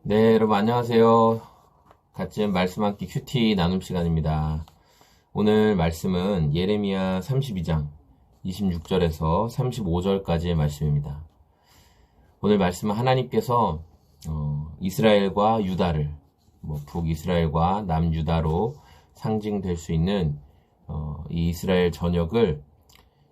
네, 여러분 안녕하세요. 같이 말씀 함께 큐티 나눔 시간입니다. 오늘 말씀은 예레미야 32장 26절에서 35절까지의 말씀입니다. 오늘 말씀은 하나님께서 이스라엘과 유다를 북이스라엘과 남유다로 상징될 수 있는 이 이스라엘 전역을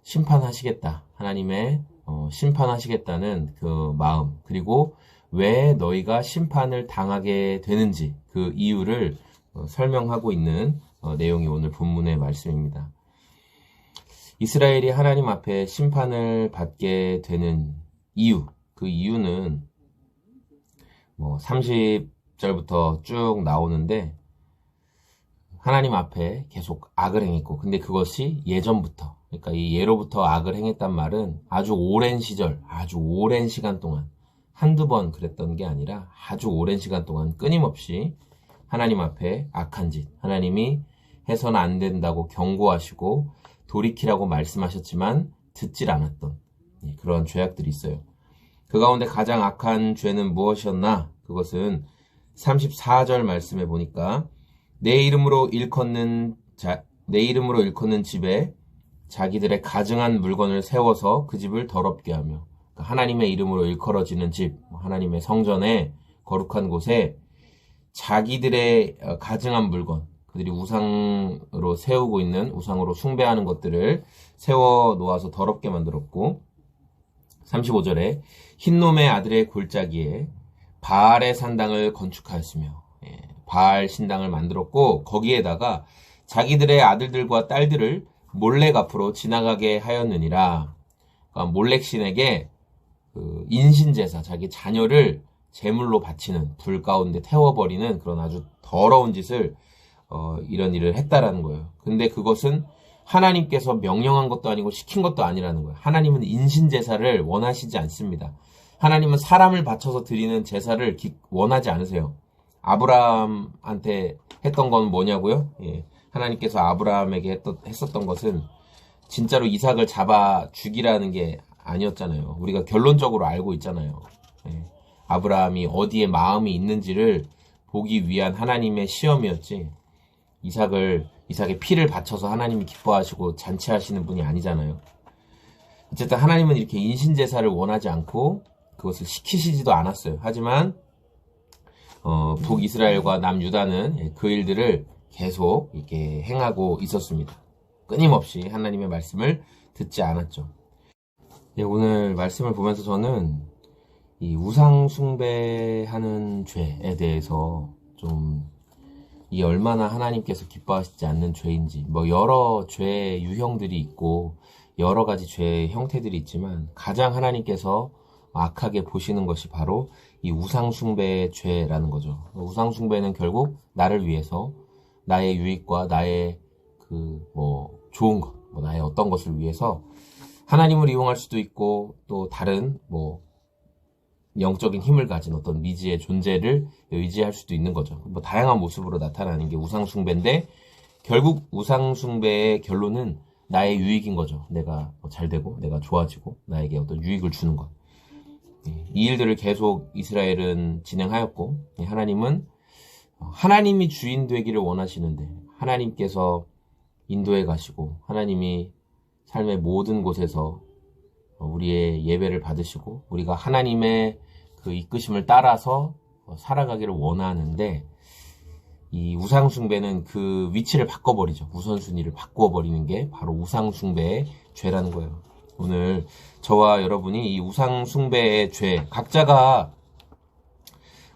심판하시겠다. 하나님의 심판하시겠다는 그 마음, 그리고 왜 너희가 심판을 당하게 되는지 그 이유를 설명하고 있는 내용이 오늘 본문의 말씀입니다. 이스라엘이 하나님 앞에 심판을 받게 되는 이유, 그 이유는 30절부터 쭉 나오는데, 하나님 앞에 계속 악을 행했고, 근데 그것이 예전부터, 그러니까 이 예로부터 악을 행했단 말은 아주 오랜 시절, 아주 오랜 시간 동안, 한두 번 그랬던 게 아니라 아주 오랜 시간 동안 끊임없이 하나님 앞에 악한 짓, 하나님이 해서는 안 된다고 경고하시고 돌이키라고 말씀하셨지만 듣질 않았던 그런 죄악들이 있어요. 그 가운데 가장 악한 죄는 무엇이었나? 그것은 34절 말씀에 보니까 내 이름으로 일컫는 집에 자기들의 가증한 물건을 세워서 그 집을 더럽게 하며, 하나님의 이름으로 일컬어지는 집, 하나님의 성전에 거룩한 곳에 자기들의 가증한 물건, 그들이 우상으로 세우고 있는, 우상으로 숭배하는 것들을 세워 놓아서 더럽게 만들었고, 35절에 흰놈의 아들의 골짜기에 바알의 산당을 건축하였으며, 바알 신당을 만들었고, 거기에다가 자기들의 아들들과 딸들을 몰렉 앞으로 지나가게 하였느니라. 그러니까 몰렉신에게 인신제사, 자기 자녀를 제물로 바치는, 불 가운데 태워버리는 그런 아주 더러운 짓을 이런 일을 했다라는 거예요. 근데 그것은 하나님께서 명령한 것도 아니고 시킨 것도 아니라는 거예요. 하나님은 인신제사를 원하시지 않습니다. 하나님은 사람을 바쳐서 드리는 제사를 원하지 않으세요. 아브라함한테 했던 건 뭐냐고요? 하나님께서 아브라함에게 했었던 것은 진짜로 이삭을 잡아 죽이라는 게 아니었잖아요. 우리가 결론적으로 알고 있잖아요. 아브라함이 어디에 마음이 있는지를 보기 위한 하나님의 시험이었지, 이삭의 피를 바쳐서 하나님이 기뻐하시고 잔치하시는 분이 아니잖아요. 어쨌든 하나님은 이렇게 인신제사를 원하지 않고 그것을 시키시지도 않았어요. 하지만 북이스라엘과 남유다는 그 일들을 계속 이렇게 행하고 있었습니다. 끊임없이 하나님의 말씀을 듣지 않았죠. 오늘 말씀을 보면서 저는 이 우상 숭배하는 죄에 대해서 이 얼마나 하나님께서 기뻐하시지 않는 죄인지, 여러 죄의 유형들이 있고 여러 가지 죄의 형태들이 있지만 가장 하나님께서 악하게 보시는 것이 바로 이 우상 숭배의 죄라는 거죠. 우상 숭배는 결국 나를 위해서, 나의 유익과 나의 좋은 것, 나의 어떤 것을 위해서 하나님을 이용할 수도 있고, 또 다른 영적인 힘을 가진 어떤 미지의 존재를 의지할 수도 있는 거죠. 다양한 모습으로 나타나는 게 우상 숭배인데, 결국 우상 숭배의 결론은 나의 유익인 거죠. 내가 잘 되고 내가 좋아지고 나에게 어떤 유익을 주는 것. 이 일들을 계속 이스라엘은 진행하였고, 하나님은 하나님이 주인 되기를 원하시는데, 하나님께서 인도해 가시고 하나님이 삶의 모든 곳에서 우리의 예배를 받으시고 우리가 하나님의 그 이끄심을 따라서 살아가기를 원하는데, 이 우상숭배는 그 위치를 바꿔버리죠. 우선순위를 바꿔버리는 게 바로 우상숭배의 죄라는 거예요. 오늘 저와 여러분이 이 우상숭배의 죄, 각자가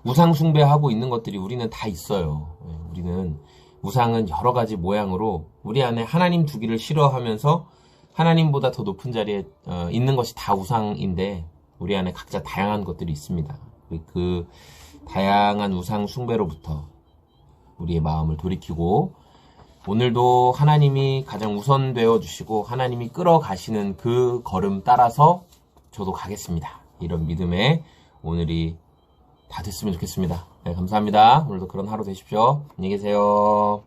우상숭배하고 있는 것들이 우리는 다 있어요. 우리는 우상은 여러 가지 모양으로 우리 안에 하나님 두기를 싫어하면서 하나님보다 더 높은 자리에 있는 것이 다 우상인데, 우리 안에 각자 다양한 것들이 있습니다. 그 다양한 우상 숭배로부터 우리의 마음을 돌이키고, 오늘도 하나님이 가장 우선 되어 주시고 하나님이 끌어가시는 그 걸음 따라서 저도 가겠습니다. 이런 믿음에 오늘이 다 됐으면 좋겠습니다. 감사합니다. 오늘도 그런 하루 되십시오. 안녕히 계세요.